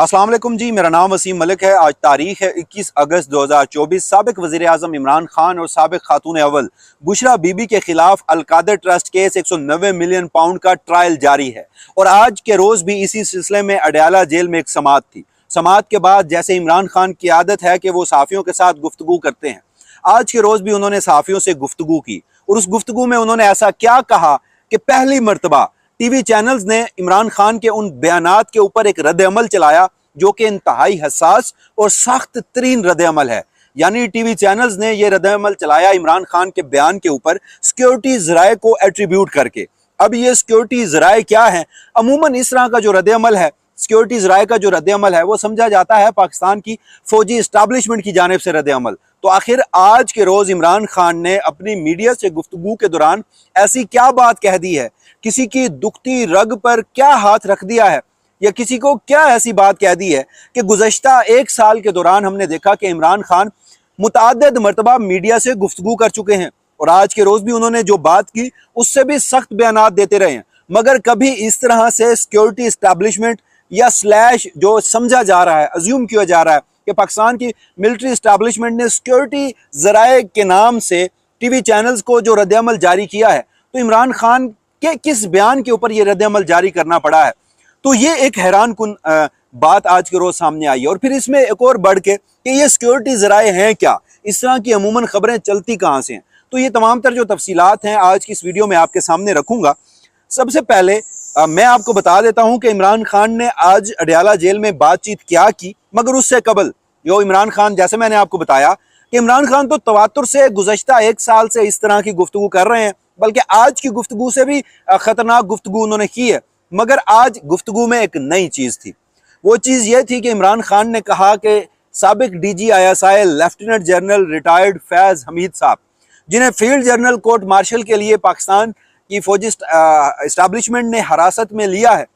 अस्सलाम वालेकुम जी, मेरा नाम वसीम मलिक है। आज तारीख है 21 अगस्त 2024। साबिक वज़ीर आज़म इमरान खान और साबिक खातून अव्वल बुशरा बीबी के खिलाफ Al-Qadir trust case 190 million pound का ट्रायल जारी है और आज के रोज़ भी इसी सिलसिले में अडयाला जेल में एक समाअत थी। समाअत के बाद जैसे इमरान खान की आदत है कि वो सहाफ़ियों के साथ गुफ्तगू करते हैं, आज के रोज़ भी उन्होंने सहाफ़ियों से गुफ्तगू की और उस गुफ्तगू में उन्होंने ऐसा क्या कहा कि पहली मरतबा टीवी चैनल्स ने इमरान खान के उन बयानात के ऊपर एक रद्द अमल चलाया जो कि इंतहाई हसास और सख्त तरीन रद्द अमल है। यानी टीवी चैनल्स ने यह रद्द अमल चलाया इमरान खान के बयान के ऊपर सिक्योरिटी ज़राए को एट्रीब्यूट करके। अब ये सिक्योरिटी ज़राए क्या है? अमूमन इस तरह का जो रद्द अमल है, सिक्योरिटी ज़राए का जो रद्द अमल है, वो समझा जाता है पाकिस्तान की फौजी इस्टेब्लिशमेंट की जानिब से रद्द अमल। तो आखिर आज के रोज़ इमरान खान ने अपनी मीडिया से गुफ्तगू के दौरान ऐसी क्या बात कह दी है, किसी की दुखती रग पर क्या हाथ रख दिया है, या किसी को क्या ऐसी बात कह दी है कि गुज़श्ता एक साल के दौरान हमने देखा कि इमरान खान मुतअद्दिद मरतबा मीडिया से गुफ्तगू कर चुके हैं और आज के रोज़ भी उन्होंने जो बात की उससे भी सख्त बयानात देते रहे हैं, मगर कभी इस तरह से सिक्योरिटी इस्टेब्लिशमेंट या स्लैश जो समझा जा रहा है, अज्यूम किया जा रहा है कि पाकिस्तान की मिलिट्री इस्टेब्लिशमेंट ने सिक्योरिटी ज़राए के नाम से टीवी चैनल्स को जो रद्द-ए-अमल जारी किया है, तो इमरान खान के किस बयान के ऊपर यह रद्द-ए-अमल जारी करना पड़ा है। तो ये एक हैरान कुन बात आज के रोज़ सामने आई है। और फिर इसमें एक और बढ़ के कि ये सिक्योरिटी ज़राए हैं क्या, इस तरह की अमूमन खबरें चलती कहाँ से हैं। तो ये तमाम तर जो तफसीलात हैं आज की इस वीडियो में आपके सामने रखूँगा। सबसे पहले मैं आपको बता देता हूँ कि इमरान खान ने आज अडयाला जेल में बातचीत क्या की, मगर उससे कबल जो इमरान खान, जैसे मैंने आपको बताया कि इमरान खान तो तवातुर से गुज़श्ता एक साल से इस तरह की गुफ्तगू कर रहे हैं, बल्कि आज की गुफ्तगू से भी ख़तरनाक गुफ्तगू उन्होंने की है। मगर आज गुफ्तगू में एक नई चीज़ थी। वो चीज़ ये थी कि इमरान खान ने कहा कि साबिक DGI लेफ्टिनेंट जनरल रिटायर्ड फैज़ हमीद साहब, जिन्हें फील्ड जनरल कोर्ट मार्शल के लिए पाकिस्तान की फौजी इस्टेब्लिशमेंट ने हिरासत में लिया है,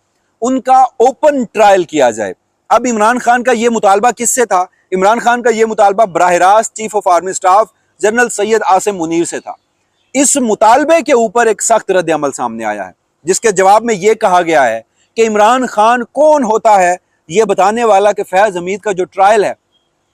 उनका ओपन ट्रायल किया जाए। अब इमरान खान का ये मुतालबा किससे था? इमरान खान का ये मुतालबा बराह रास्त chief of army staff general Syed Asim Munir से था। इस मुतालबे के ऊपर एक सख्त रद्द अमल सामने आया है, जिसके जवाब में यह कहा गया है कि इमरान खान कौन होता है यह बताने वाला कि फैज़ हमीद का जो ट्रायल है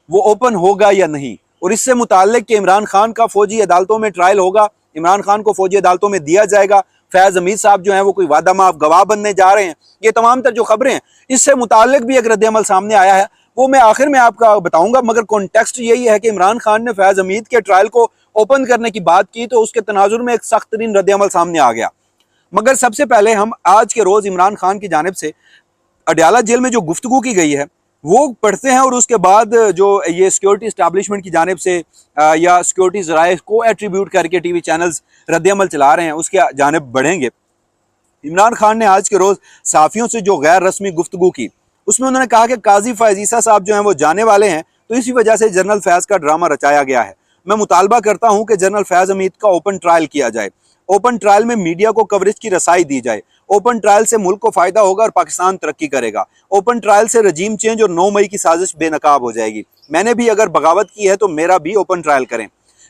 वो ओपन होगा या नहीं, और इससे मुताल्लिक कि इमरान खान का फौजी अदालतों में ट्रायल होगा, इमरान खान को फौजी अदालतों में दिया जाएगा, फैज़ हमीद साहब जो हैं वो कोई वादा माफ गवाह बनने जा रहे हैं। ये तमाम तर जो खबरें हैं, इससे मुताल्लिक भी एक रद्द अमल सामने आया है, वो मैं आखिर में आपका बताऊंगा। मगर कॉन्टेक्स्ट यही है कि इमरान खान ने फैज़ हमीद के ट्रायल को ओपन करने की बात की तो उसके तनाजुर में एक सख्त तरीन रद्द अमल सामने आ गया। मगर सबसे पहले हम आज के रोज़ इमरान खान की जानिब से अडयाला जेल में जो गुफ्तगू की गई है वो पढ़ते हैं और उसके बाद जो ये सिक्योरिटी इस्टेब्लिशमेंट की जानिब से या सिक्योरिटी ज़राए को एट्रीब्यूट करके टीवी चैनल्स रद्द अमल चला रहे हैं उसके जानिब बढ़ेंगे। इमरान खान ने आज के रोज़ सहाफ़ियों से जो गैर रस्मी गुफ्तगू की, उसमें उन्होंने कहा कि काजी फैज़ ईसा साहब जो हैं वो जाने वाले हैं, तो इसी वजह से जनरल फैज़ का ड्रामा रचाया गया है। मैं मुतालबा करता हूँ कि जनरल फैज़ हमीद का ओपन ट्रायल किया जाए, ओपन ट्रायल में मीडिया को कवरेज की रसाई दी जाए, ओपन ट्रायल से मुल्क को फ़ायदा होगा और पाकिस्तान तरक्की करेगा, ओपन ट्रायल से रजीम चेंज और 9 मई की साजिश बेनकाब हो जाएगी। मैंने भी अगर बगावत की है तो मेरा भी ओपन ट्रायल करें।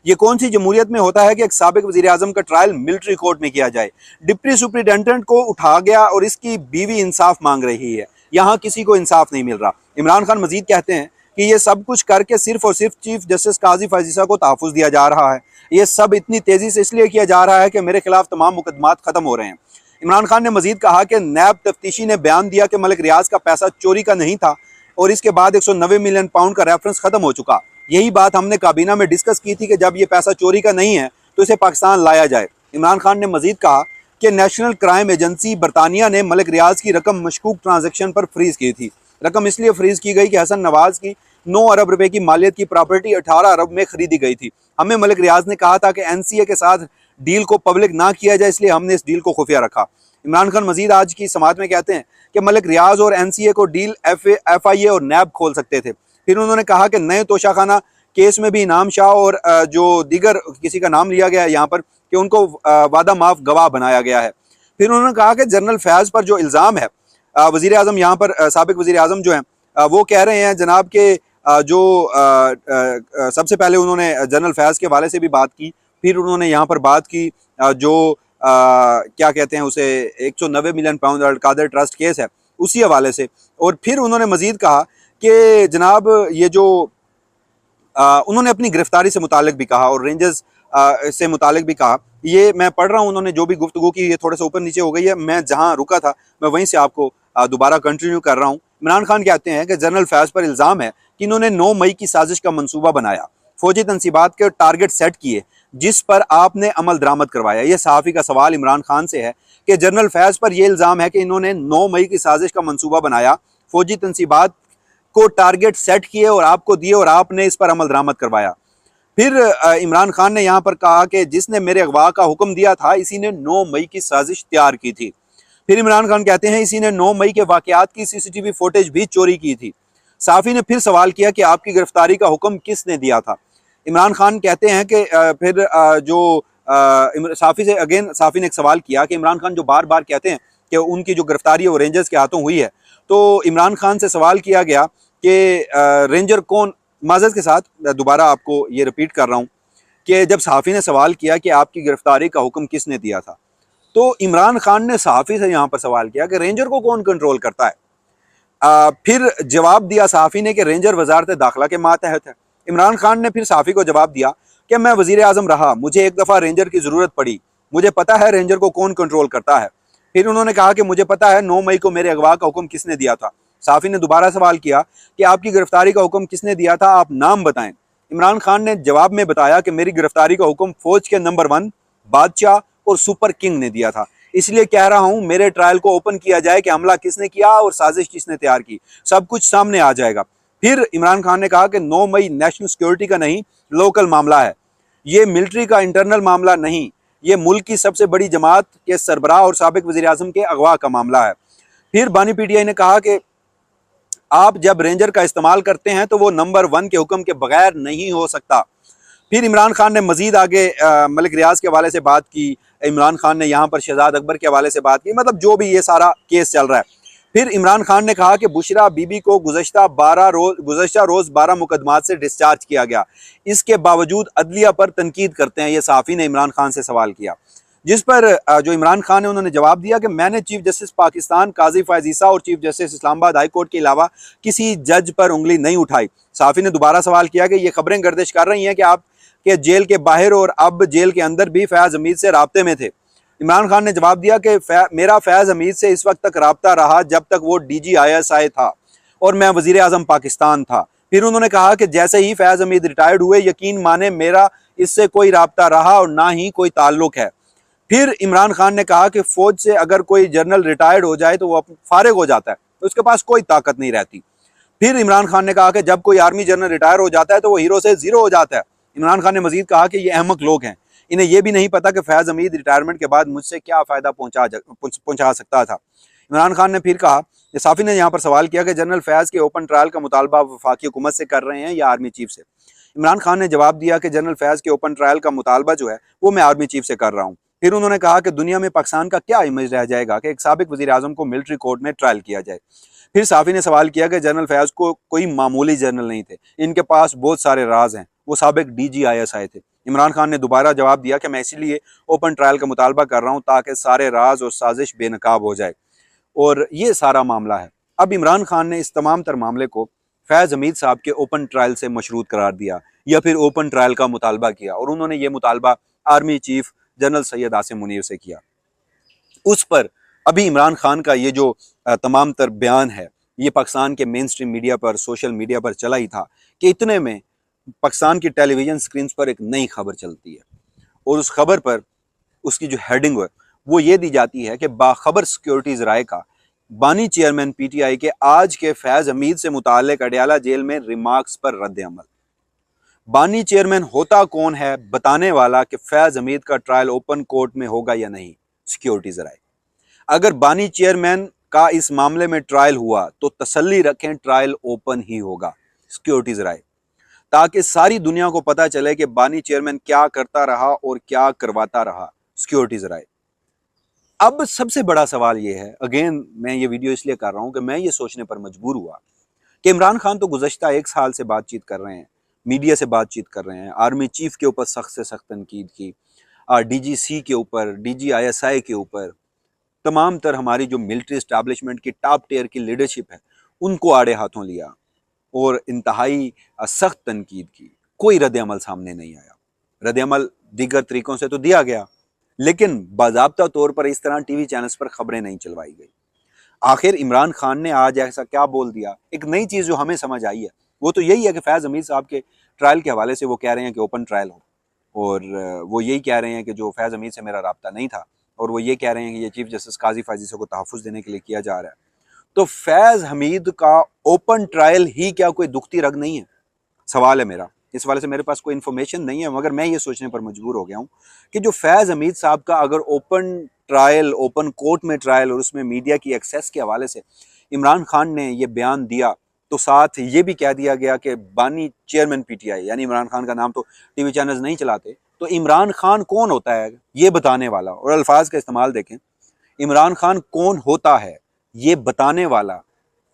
ये कौन सी जमहूरियत में होता है कि एक साबिक वज़ीर आज़म का ट्रायल मिलिट्री कोर्ट में किया जाए? डिप्टी सुप्रिटेंडेंट को उठा गया और इसकी बीवी इंसाफ मांग रही है, यहाँ किसी को इंसाफ नहीं मिल रहा। इमरान खान मजीद कहते हैं कि ये सब कुछ करके सिर्फ और सिर्फ चीफ जस्टिस काजी फैज़ ईसा को तहफ़्फ़ुज़ दिया जा रहा है। ये सब इतनी तेज़ी से इसलिए किया जा रहा है कि मेरे खिलाफ तमाम मुकदमात ख़त्म हो रहे हैं। इमरान खान ने मजीद कहा कि नैब तफ्तीशी ने बयान दिया कि मलिक रियाज का पैसा चोरी का नहीं था और इसके बाद 190 मिलियन पाउंड का रेफरेंस ख़त्म हो चुका। यही बात हमने काबीना में डिस्कस की थी कि जब ये पैसा चोरी का नहीं है तो इसे पाकिस्तान लाया जाए। इमरान खान ने मजीद कहा कि नेशनल क्राइम एजेंसी बरतानिया ने मलिक रियाज की रकम मशकूक ट्रांजेक्शन पर फ्रीज की थी। रकम इसलिए फ्रीज की गई कि हसन नवाज की 9 अरब रुपए की मालियत की प्रॉपर्टी 18 अरब में खरीदी गई थी। हमें मलिक रियाज ने कहा था कि NCA के साथ डील को पब्लिक ना किया जाए, इसलिए हमने इस डील को खुफिया रखा। इमरान खान मजीद आज की समाअत में कहते हैं कि मलिक रियाज और NCA को डील FIA और नैब खोल सकते थे। फिर उन्होंने कहा कि नए तोशाखाना केस में भी इनाम शाह और जो दीगर किसी का नाम लिया गया है यहाँ पर कि उनको वादा माफ गवाह बनाया गया है। फिर उन्होंने कहा कि जनरल फैज़ पर जो इल्ज़ाम है, वज़ीर आज़म यहाँ पर साबिक वज़ीर आज़म जो हैं वो कह रहे हैं जनाब के जो सबसे पहले उन्होंने जनरल फैज़ के हवाले से भी बात की, फिर उन्होंने यहाँ पर बात की जो क्या कहते हैं उसे 190 million pound Al-Qadir trust case है उसी हवाले से। और फिर उन्होंने मजीद कहा कि जनाब ये जो उन्होंने अपनी गिरफ्तारी से मुतालिक भी कहा और रेंजर्स से मुतालिक भी कहा। ये मैं पढ़ रहा हूँ, उन्होंने जो भी गुफ्तगू की, ये थोड़ा सा ऊपर नीचे हो गई है, मैं जहाँ रुका था मैं वहीं से आपको दोबारा कंटिन्यू कर रहा हूँ। इमरान खान कहते हैं कि जनरल फैज़ पर इल्ज़ाम है कि इन्होंने 9 मई की साजिश का मंसूबा बनाया, फौजी तनसीबात के टारगेट सेट किए, जिस पर आपने अमल दरामद करवाया। यह सहाफ़ी का सवाल इमरान खान से है कि जनरल फैज़ पर यह इल्ज़ाम है कि इन्होंने 9 मई की साजिश का मंसूबा बनाया, फौजी तनसीबात को टारगेट सेट किए और आपको दिए और आपने इस पर अमल दरामद करवाया। फिर इमरान खान ने यहाँ पर कहा कि जिसने मेरे अगवा का हुक्म दिया था इसी ने 9 मई की साजिश तैयार की थी। फिर इमरान खान कहते हैं इसी ने 9 मई के वाकयात की सीसीटीवी फुटेज भी चोरी की थी। साफ़ी ने फिर सवाल किया कि आपकी गिरफ्तारी का हुक्म किसने दिया था। इमरान खान कहते हैं कि फिर साफ़ी ने एक सवाल किया कि इमरान खान जो बार बार कहते हैं कि उनकी जो गिरफ्तारी है वो रेंजर्स के हाथों हुई है, तो इमरान खान से सवाल किया गया कि रेंजर कौन, माजरत के साथ दोबारा आपको ये रिपीट कर रहा हूँ कि जब सहाफ़ी ने सवाल किया कि आपकी गिरफ्तारी का हुक्म किसने दिया था, तो इमरान खान ने सहाफ़ी से यहाँ पर सवाल किया कि रेंजर को कौन कंट्रोल करता है। फिर जवाब दिया सहाफ़ी ने कि रेंजर वजारत दाखिला के मातहत है। इमरान खान ने फिर सहाफ़ी को जवाब दिया कि मैं वज़ीर आज़म रहा, मुझे एक दफ़ा रेंजर की ज़रूरत पड़ी, मुझे पता है रेंजर को कौन कंट्रोल करता है। फिर उन्होंने कहा कि मुझे पता है 9 मई को मेरे अगवा का हुक्म किसने दिया था। सहाफ़ी ने दोबारा सवाल किया कि आपकी गिरफ्तारी का हुक्म किसने दिया था, आप नाम बताएं। इमरान खान ने जवाब में बताया कि मेरी गिरफ्तारी का हुक्म फौज के नंबर 1 बादशाह और सुपर किंग ने दिया था, इसलिए कह रहा हूं मेरे ट्रायल को ओपन किया जाए कि हमला किसने किया और साजिश किसने तैयार की, सब कुछ सामने आ जाएगा। फिर इमरान खान ने कहा कि 9 मई नेशनल सिक्योरिटी का नहीं, लोकल मामला है, ये मिलिट्री का इंटरनल मामला नहीं, ये मुल्क की सबसे बड़ी जमात के सरबराह और साबिक वज़ीर आज़म के अगवा का मामला है। फिर बानी पीटीआई ने कहा कि आप जब रेंजर का इस्तेमाल करते हैं तो वो नंबर 1 के हुक्म के बगैर नहीं हो सकता। फिर इमरान खान ने मजीद आगे मलिक रियाज के हवाले से बात की, इमरान खान ने यहाँ पर शहजाद अकबर के हवाले से बात की, मतलब जो भी ये सारा केस चल रहा है। फिर इमरान खान ने कहा कि बुशरा बीबी को गुज़श्ता रोज़ 12 मुकदमात से डिस्चार्ज किया गया, इसके बावजूद अदलिया पर तनकीद करते हैं, ये सहाफ़ी ने इमरान खान से सवाल किया, जिस पर जो इमरान खान ने उन्होंने जवाब दिया कि मैंने चीफ जस्टिस पाकिस्तान काजी फ़ैज़ ईसा और chief justice Islamabad high court के अलावा किसी जज पर उंगली नहीं उठाई। सहाफ़ी ने दोबारा सवाल किया कि ये खबरें गर्दिश कर रही हैं कि आप के जेल के बाहर और अब जेल के अंदर भी फैज़ हमीद से राब्ते में थे। इमरान खान ने जवाब दिया कि मेरा फैज़ हमीद से इस वक्त तक राब्ता रहा जब तक वो DGISI था और मैं वज़ीर आज़म पाकिस्तान था। फिर उन्होंने कहा कि जैसे ही फैज़ हमीद रिटायर्ड हुए, यकीन माने मेरा इससे कोई राब्ता रहा और ना ही कोई ताल्लुक है। फिर इमरान खान ने कहा कि फौज से अगर कोई जनरल रिटायर्ड हो जाए तो वो फारिग हो जाता है, तो उसके पास कोई ताकत नहीं रहती। फिर इमरान खान ने कहा कि जब कोई आर्मी जनरल रिटायर हो जाता है तो वो हीरो से जीरो हो जाता है। इमरान खान ने मजीद कहा कि ये अहमक लोग हैं, इन्हें यह भी नहीं पता कि फैज़ हमीद रिटायरमेंट के बाद मुझसे क्या फ़ायदा पहुंचा सकता था। इमरान खान ने फिर कहा, साफ़ी ने यहाँ पर सवाल किया कि जनरल फैज़ के ओपन ट्रायल का मुतालबा वफाकी हुकूमत से कर रहे हैं या आर्मी चीफ से। इमरान खान ने जवाब दिया कि जनरल फैज़ के ओपन ट्रायल का मुतालबा जो है वो मैं आर्मी चीफ से कर रहा हूँ। फिर उन्होंने कहा कि दुनिया में पाकिस्तान का क्या इमेज रह जाएगा कि एक साबिक वज़ीर आज़म को मिलिट्री कोर्ट में ट्रायल किया जाए। फिर साफ़ी ने सवाल किया कि जनरल फैज़ को कोई मामूली जनरल नहीं थे, इनके पास बहुत सारे राज हैं, वो साबिक DGISI थे। इमरान खान ने दोबारा जवाब दिया कि मैं इसीलिए ओपन ट्रायल का मुतालबा कर रहा हूँ ताकि सारे राज और साजिश बेनकाब हो जाए, और ये सारा मामला है। अब इमरान खान ने इस तमाम तर मामले को फैज़ हमीद साहब के ओपन ट्रायल से मशरूत करार दिया या फिर ओपन ट्रायल का मुतालबा किया, और उन्होंने ये मुतालबा army chief general Syed Asim Munir से किया। उस पर अभी इमरान खान का ये जो तमाम तर बयान है ये पाकिस्तान के मेन स्ट्रीम मीडिया पर, सोशल मीडिया पर चला ही था कि इतने में पाकिस्तान की टेलीविजन स्क्रीन पर एक नई खबर चलती है, और उस खबर पर उसकी जो हेडिंग है वो ये दी जाती है कि बाखबर सिक्योरिटीज राय का बानी चेयरमैन PTI के आज के फैज़ हमीद से मुताल्लिक अडयाला जेल में रिमार्क्स पर रद्द अमल। बानी चेयरमैन होता कौन है बताने वाला कि फैज़ हमीद का ट्रायल ओपन कोर्ट में होगा या नहीं, सिक्योरिटीज राय। अगर बानी चेयरमैन का इस मामले में ट्रायल हुआ तो तसल्ली रखें ट्रायल ओपन ही होगा, सिक्योरिटीज राय, ताकि सारी दुनिया को पता चले कि बानी चेयरमैन क्या करता रहा और क्या करवाता रहा, सिक्योरिटीज राय। अब सबसे बड़ा सवाल यह है, अगेन मैं ये वीडियो इसलिए कर रहा हूं कि मैं ये सोचने पर मजबूर हुआ कि इमरान खान तो गुज़श्ता 1 साल से बातचीत कर रहे हैं, मीडिया से बातचीत कर रहे हैं, आर्मी चीफ के ऊपर सख्त से सख्त तनकीद की, DGC के ऊपर, DGISI के ऊपर, तमाम तर हमारी जो मिलिट्री इस्टेब्लिशमेंट की टॉप टियर की लीडरशिप है उनको आड़े हाथों लिया और इंतहाई सख्त तनकीद की। कोई रद्द अमल सामने नहीं आया। रद्द अमल दीगर तरीकों से तो दिया गया, लेकिन बाज़ाब्ता तौर पर इस तरह टीवी चैनल्स पर खबरें नहीं चलवाई गई। आखिर इमरान खान ने आज ऐसा क्या बोल दिया? एक नई चीज़ जो हमें समझ आई है वो तो यही है कि फैज़ हमीद साहब के ट्रायल के हवाले से वो कह रहे हैं कि ओपन ट्रायल हो, और वो यही कह रहे हैं कि जो फैज़ हमीद से मेरा राब्ता नहीं था, और वो ये कह रहे हैं कि ये चीफ जस्टिस काजी फायजी को तहफ़्फ़ुज़ देने के लिए किया जा रहा है। तो फैज़ हमीद का ओपन ट्रायल ही क्या कोई दुखती रग नहीं है? सवाल है मेरा। इस वाले से मेरे पास कोई इन्फॉर्मेशन नहीं है, मगर मैं ये सोचने पर मजबूर हो गया हूँ कि जो फैज़ हमीद साहब का अगर ओपन ट्रायल, ओपन कोर्ट में ट्रायल और उसमें मीडिया की एक्सेस के हवाले से इमरान खान ने ये बयान दिया, तो साथ ये भी कह दिया गया कि बानी चेयरमैन पीटीआई, यानी इमरान खान का नाम तो टीवी चैनल्स नहीं चलाते, तो इमरान खान कौन होता है ये बताने वाला, और अल्फाज का इस्तेमाल देखें, इमरान खान कौन होता है ये बताने वाला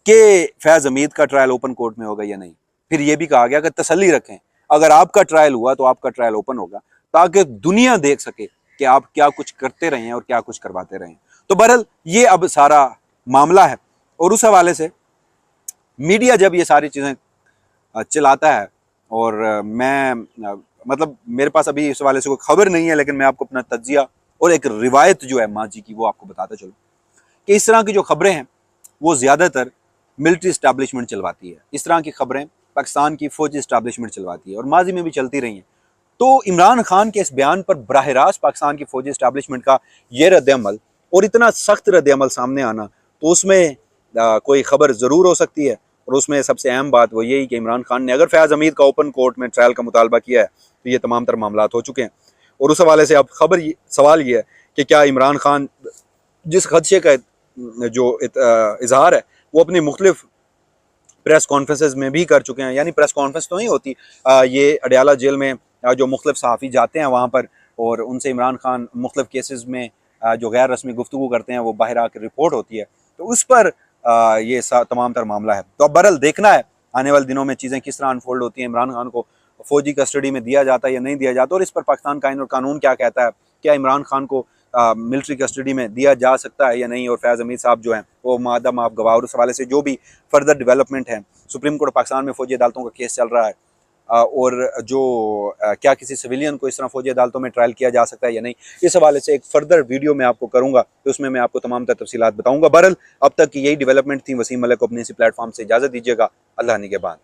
कि फैज़ हमीद का ट्रायल ओपन कोर्ट में होगा या नहीं। फिर ये भी कहा गया कि तसल्ली रखें, अगर आपका ट्रायल हुआ तो आपका ट्रायल ओपन होगा, ताकि दुनिया देख सके कि आप क्या कुछ करते रहे हैं और क्या कुछ करवाते रहे हैं। तो बहरहाल ये अब सारा मामला है, और उस हवाले से मीडिया जब ये सारी चीज़ें चलाता है, और मैं मतलब मेरे पास अभी इस हवाले से कोई खबर नहीं है, लेकिन मैं आपको अपना तज्जिया और एक रिवायत जो है माजी की वो आपको बताता चलूँ कि इस तरह की जो खबरें हैं वो ज़्यादातर मिलिट्री इस्टेब्लिशमेंट चलवाती है। इस तरह की खबरें पाकिस्तान की फौजी इस्टेब्लिशमेंट चलवाती है और माजी में भी चलती रही हैं। तो इमरान खान के इस बयान पर बराह रास्त पाकिस्तान की फौजी इस्टेब्लिशमेंट का ये रद्द-ए-अमल और इतना सख्त रद्द-ए-अमल सामने आना, तो उसमें कोई खबर ज़रूर हो सकती है। और उसमें सबसे अहम बात वो यही कि इमरान खान ने अगर फैज़ हमीद का ओपन कोर्ट में ट्रायल का मुतालबा किया है तो ये तमाम तर मामलात हो चुके हैं। और उस हवाले से अब सवाल ये है कि क्या इमरान खान जिस खदशे का जो इजहार है वो अपनी मुख्तलिफ प्रेस कॉन्फ्रेंसेज में भी कर चुके हैं, यानी प्रेस कॉन्फ्रेंस तो नहीं होती, ये अडयाला जेल में जो मुख्तलिफ सहाफ़ी जाते हैं वहाँ पर, और उनसे इमरान खान मुख्तलिफ केसेस में जो गैर रस्मी गुफ्तगू करते हैं वो बाहर आकर रिपोर्ट होती है, तो उस पर ये तमाम तर मामला है। तो अब बहरहाल देखना है आने वाले दिनों में चीज़ें किस तरह अनफोल्ड होती हैं, इमरान खान को फौजी कस्टडी में दिया जाता है या नहीं दिया जाता, और इस पर पाकिस्तान का आईन और कानून क्या कहता है, क्या इमरान खान को मिलिट्री कस्टडी में दिया जा सकता है या नहीं, और फैज़ हमीद साहब जो हैं वो मादा माफ गवाह, और उस हवाले से जो भी फर्दर डेवलपमेंट है, सुप्रीम कोर्ट पाकिस्तान में फौजी अदालतों का केस चल रहा है, और जो क्या किसी सिविलियन को इस तरह फौजी अदालतों में ट्रायल किया जा सकता है या नहीं, इस हवाले से एक फर्दर वीडियो मैं आपको करूँगा, तो उसमें मैं आपको तमाम तफसीलात बताऊँगा। बहरहाल अब तक की यही डेवलपमेंट थी। वसीम मलिक को अपने इसी प्लेटफॉर्म से इजाज़त दीजिएगा। अल्लाह निगहबान।